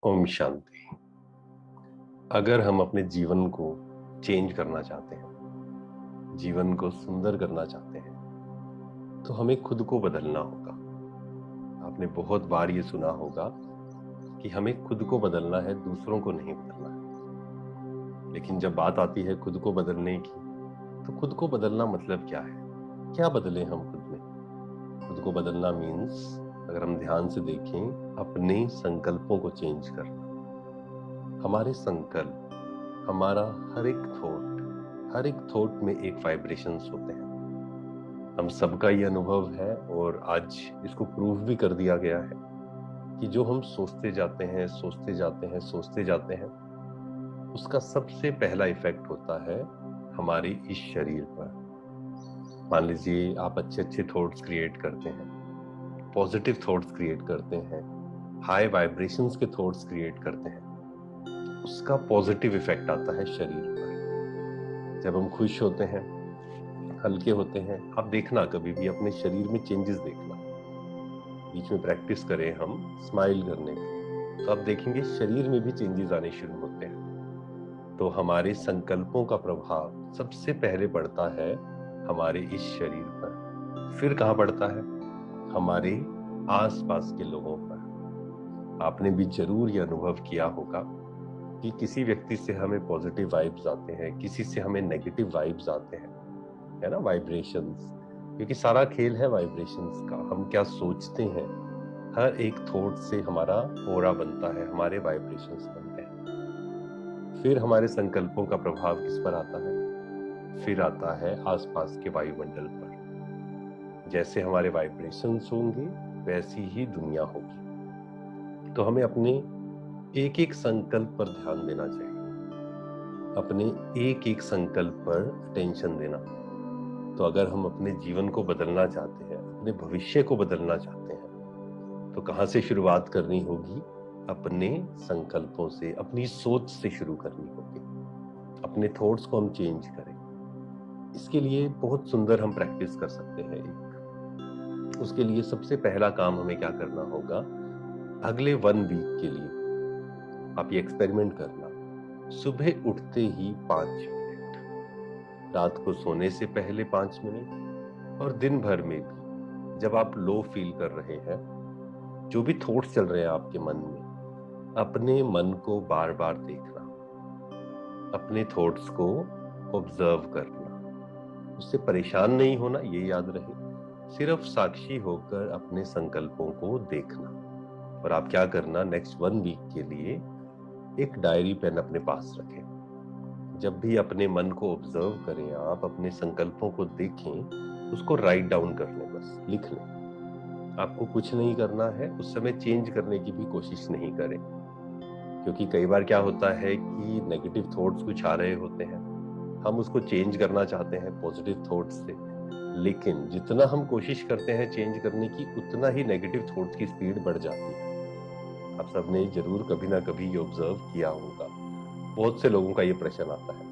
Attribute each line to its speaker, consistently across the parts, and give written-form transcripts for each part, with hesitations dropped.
Speaker 1: ओम शांति। अगर हम अपने जीवन को चेंज करना चाहते हैं, जीवन को सुंदर करना चाहते हैं, तो हमें खुद को बदलना होगा। आपने बहुत बार ये सुना होगा कि हमें खुद को बदलना है, दूसरों को नहीं बदलना है। लेकिन जब बात आती है खुद को बदलने की, तो खुद को बदलना मतलब क्या है? क्या बदलें हम खुद में? खुद को बदलना मीन्स, अगर हम ध्यान से देखें, अपने संकल्पों को चेंज करना। हमारे संकल्प, हमारा हर एक थॉट में एक वाइब्रेशंस होते हैं। हम सबका ये अनुभव है और आज इसको प्रूव भी कर दिया गया है कि जो हम सोचते जाते हैं, उसका सबसे पहला इफेक्ट होता है हमारे इस शरीर पर। मान लीजिए आप अच्छे अच्छे थॉट्स क्रिएट करते हैं, पॉजिटिव थॉट्स क्रिएट करते हैं, हाई वाइब्रेशंस के थॉट्स क्रिएट करते हैं, उसका पॉजिटिव इफेक्ट आता है शरीर पर। जब हम खुश होते हैं, हल्के होते हैं, आप देखना कभी भी अपने शरीर में चेंजेस देखना। बीच में प्रैक्टिस करें हम स्माइल करने की, तो आप देखेंगे शरीर में भी चेंजेस आने शुरू होते हैं। तो हमारे संकल्पों का प्रभाव सबसे पहले पड़ता है हमारे इस शरीर पर। फिर कहाँ पड़ता है? हमारे आसपास के लोगों पर। आपने भी जरूर ये अनुभव किया होगा कि किसी व्यक्ति से हमें पॉजिटिव वाइब्स आते हैं, किसी से हमें नेगेटिव वाइब्स आते हैं, है ना, वाइब्रेशंस। क्योंकि सारा खेल है वाइब्रेशंस का। हम क्या सोचते हैं, हर एक थॉट से हमारा ऑरा बनता है, हमारे वाइब्रेशंस बनते हैं। फिर हमारे संकल्पों का प्रभाव किस पर आता है? फिर आता है आसपास के वायुमंडल पर। जैसे हमारे वाइब्रेशंस होंगे, वैसी ही दुनिया होगी। तो हमें अपने एक एक संकल्प पर ध्यान देना चाहिए, अपने एक एक संकल्प पर अटेंशन देना। तो अगर हम अपने जीवन को बदलना चाहते हैं, अपने भविष्य को बदलना चाहते हैं, तो कहाँ से शुरुआत करनी होगी? अपने संकल्पों से, अपनी सोच से शुरू करनी होगी। अपने थॉट्स को हम चेंज करें। इसके लिए बहुत सुंदर हम प्रैक्टिस कर सकते हैं। उसके लिए सबसे पहला काम हमें क्या करना होगा? अगले 1 वीक के लिए आप ये एक्सपेरिमेंट करना। सुबह उठते ही 5 मिनट, रात को सोने से पहले 5 मिनट, और दिन भर में भी जब आप लो फील कर रहे हैं, जो भी थॉट्स चल रहे हैं आपके मन में, अपने मन को बार बार देखना, अपने थॉट्स को ऑब्जर्व करना। उससे परेशान नहीं होना, ये याद रहे। सिर्फ साक्षी होकर अपने संकल्पों को देखना। और आप क्या करना, नेक्स्ट 1 वीक के लिए एक डायरी पेन अपने पास रखें। जब भी अपने मन को ऑब्जर्व करें, आप अपने संकल्पों को देखें, उसको राइट डाउन कर लें, बस लिख लें। आपको कुछ नहीं करना है, उस समय चेंज करने की भी कोशिश नहीं करें। क्योंकि कई बार क्या होता है कि नेगेटिव थॉट्स कुछ आ रहे होते हैं, हम उसको चेंज करना चाहते हैं पॉजिटिव थॉट्स से, लेकिन जितना हम कोशिश करते हैं चेंज करने की, उतना ही नेगेटिव थॉट्स की स्पीड बढ़ जाती है। आप सबने जरूर कभी ना कभी ये ऑब्जर्व किया होगा। बहुत से लोगों का ये प्रश्न आता है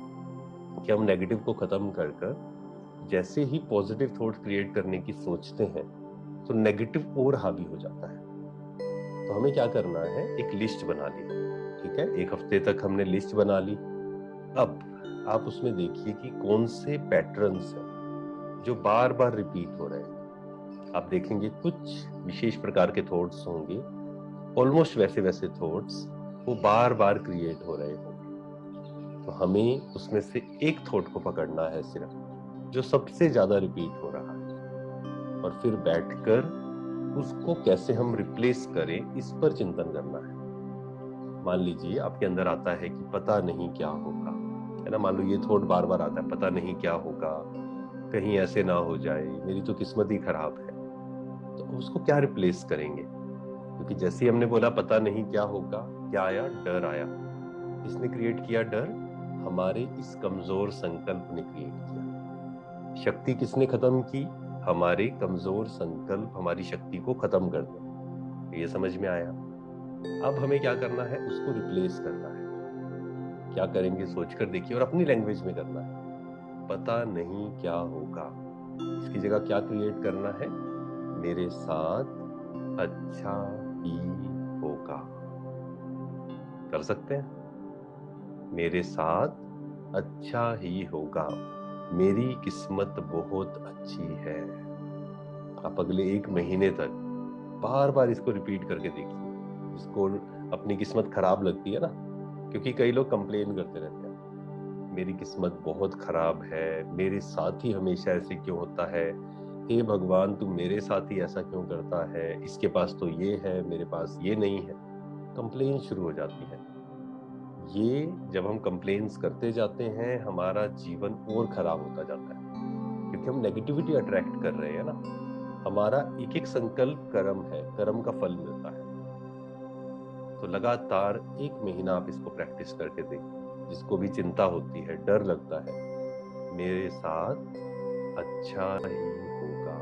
Speaker 1: कि हम नेगेटिव को खत्म कर कर जैसे ही पॉजिटिव थॉट क्रिएट करने की सोचते हैं, तो नेगेटिव और हावी हो जाता है। तो हमें क्या करना है, एक लिस्ट बना ली। ठीक है, 1 हफ्ते तक हमने लिस्ट बना ली। अब आप उसमें देखिए कि कौन से पैटर्न्स हैं जो बार बार रिपीट हो रहे हैं। आप देखेंगे कुछ विशेष प्रकार के थॉट्स होंगे, ऑलमोस्ट वैसे वैसे थॉट्स वो बार बार क्रिएट हो रहे होंगे। तो हमें उसमें से एक थॉट को पकड़ना है सिर्फ, जो सबसे ज्यादा रिपीट हो रहा है, और फिर बैठकर उसको कैसे हम रिप्लेस करें, इस पर चिंतन करना है। मान लीजिए आपके अंदर आता है कि पता नहीं क्या होगा, है ना, मान लो ये थॉट बार बार आता है, पता नहीं क्या होगा, कहीं ऐसे ना हो जाए, मेरी तो किस्मत ही खराब है। तो उसको क्या रिप्लेस करेंगे? क्योंकि जैसे ही हमने बोला पता नहीं क्या होगा, क्या आया? डर आया। किसने क्रिएट किया डर? हमारे इस कमजोर संकल्प ने क्रिएट किया। शक्ति किसने खत्म की? हमारे कमजोर संकल्प हमारी शक्ति को खत्म कर दे। ये समझ में आया? अब हमें क्या करना है, उसको रिप्लेस करना है। क्या करेंगे सोचकर देखिए, और अपनी लैंग्वेज में करना है। पता नहीं क्या होगा, इसकी जगह क्या क्रिएट करना है? मेरे साथ अच्छा ही होगा। कर सकते हैं। मेरे साथ अच्छा ही होगा, मेरी किस्मत बहुत अच्छी है। आप अगले 1 महीने तक बार बार इसको रिपीट करके देखिए। इसको अपनी किस्मत खराब लगती है ना, क्योंकि कई लोग कंप्लेन करते रहते हैं, मेरी किस्मत बहुत खराब है, मेरे साथ ही हमेशा ऐसे क्यों होता है, हे भगवान तू मेरे साथ ही ऐसा क्यों करता है, इसके पास तो ये है मेरे पास ये नहीं है। कंप्लेन शुरू हो जाती है। ये जब हम कंप्लेन्स करते जाते हैं हमारा जीवन और खराब होता जाता है, क्योंकि हम नेगेटिविटी अट्रैक्ट कर रहे हैं ना। हमारा एक एक संकल्प कर्म है, कर्म का फल मिलता है। तो लगातार 1 महीना आप इसको प्रैक्टिस करके देखिए। जिसको भी चिंता होती है, डर लगता है, मेरे साथ अच्छा ही होगा,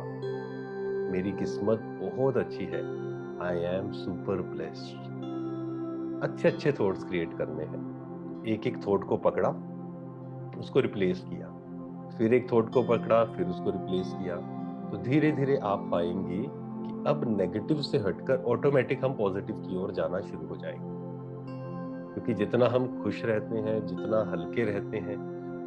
Speaker 1: मेरी किस्मत बहुत अच्छी है, आई एम सुपर ब्लेस्ड। अच्छे अच्छे थॉट्स क्रिएट करने हैं। एक एक थॉट को पकड़ा, उसको रिप्लेस किया, फिर एक थॉट को पकड़ा, फिर उसको रिप्लेस किया। तो धीरे धीरे आप पाएंगे कि अब नेगेटिव से हटकर ऑटोमेटिक हम पॉजिटिव की ओर जाना शुरू हो जाएंगे। क्योंकि जितना हम खुश रहते हैं, जितना हल्के रहते हैं,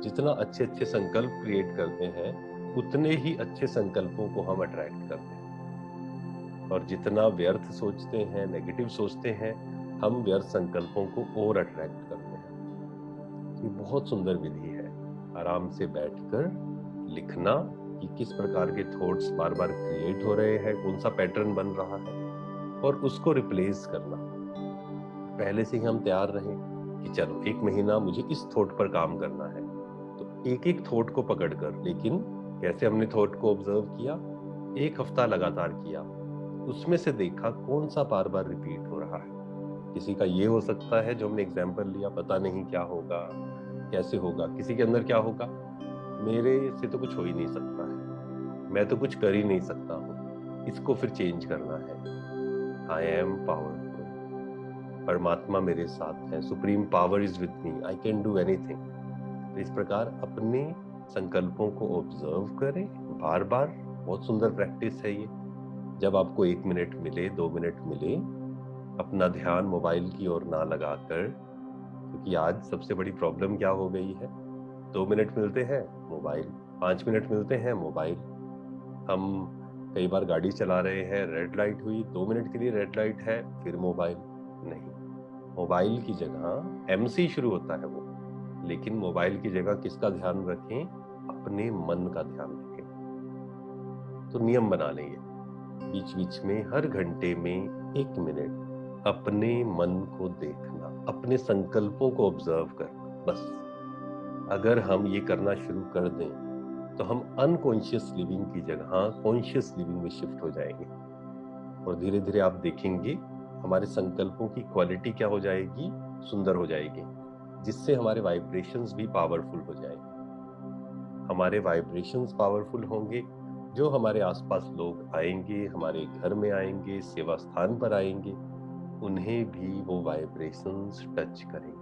Speaker 1: जितना अच्छे अच्छे संकल्प क्रिएट करते हैं, उतने ही अच्छे संकल्पों को हम अट्रैक्ट करते हैं। और जितना व्यर्थ सोचते हैं, नेगेटिव सोचते हैं, हम व्यर्थ संकल्पों को और अट्रैक्ट करते हैं। ये बहुत सुंदर विधि है। आराम से बैठकर लिखना कि किस प्रकार के थॉट्स बार बार क्रिएट हो रहे हैं, कौन सा पैटर्न बन रहा है, और उसको रिप्लेस करना। पहले से ही हम तैयार रहें कि चलो 1 महीना मुझे इस थॉट पर काम करना है। तो एक एक थॉट को पकड़कर, लेकिन कैसे हमने थॉट को ऑब्जर्व किया, 1 हफ्ता लगातार किया, उसमें से देखा कौन सा बार बार रिपीट हो रहा है। किसी का ये हो सकता है, जो हमने एग्जाम्पल लिया, पता नहीं क्या होगा, कैसे होगा। किसी के अंदर क्या होगा, मेरे से तो कुछ हो ही नहीं सकता है, मैं तो कुछ कर ही नहीं सकता हूँ। इसको फिर चेंज करना है, आई एम पावरफुल, परमात्मा मेरे साथ है, supreme power is with me, I can do anything. तो इस प्रकार अपने संकल्पों को ऑब्जर्व करें बार बार। बहुत सुंदर प्रैक्टिस है ये। जब आपको 1 मिनट मिले, 2 मिनट मिले, अपना ध्यान मोबाइल की ओर ना लगाकर, क्योंकि आज सबसे बड़ी प्रॉब्लम क्या हो गई है, 2 मिनट मिलते हैं मोबाइल, 5 मिनट मिलते हैं मोबाइल। हम कई बार गाड़ी चला रहे हैं, रेड लाइट हुई, 2 मिनट के लिए रेड लाइट है, फिर मोबाइल। नहीं, मोबाइल की जगह एमसी शुरू होता है वो, लेकिन मोबाइल की जगह किसका ध्यान रखें, अपने मन का ध्यान रखें। तो नियम बना लेंगे, बीच बीच में हर घंटे में 1 मिनट अपने मन को देखना, अपने संकल्पों को ऑब्जर्व करना। बस अगर हम ये करना शुरू कर दें तो हम अनकॉन्शियस लिविंग की जगह कॉन्शियस लिविंग में शिफ्ट हो जाएंगे। और धीरे धीरे आप देखेंगे हमारे संकल्पों की क्वालिटी क्या हो जाएगी, सुंदर हो जाएगी, जिससे हमारे वाइब्रेशंस भी पावरफुल हो जाएंगे। हमारे वाइब्रेशंस पावरफुल होंगे, जो हमारे आसपास लोग आएंगे, हमारे घर में आएंगे, सेवा स्थान पर आएंगे, उन्हें भी वो वाइब्रेशंस टच करेंगे।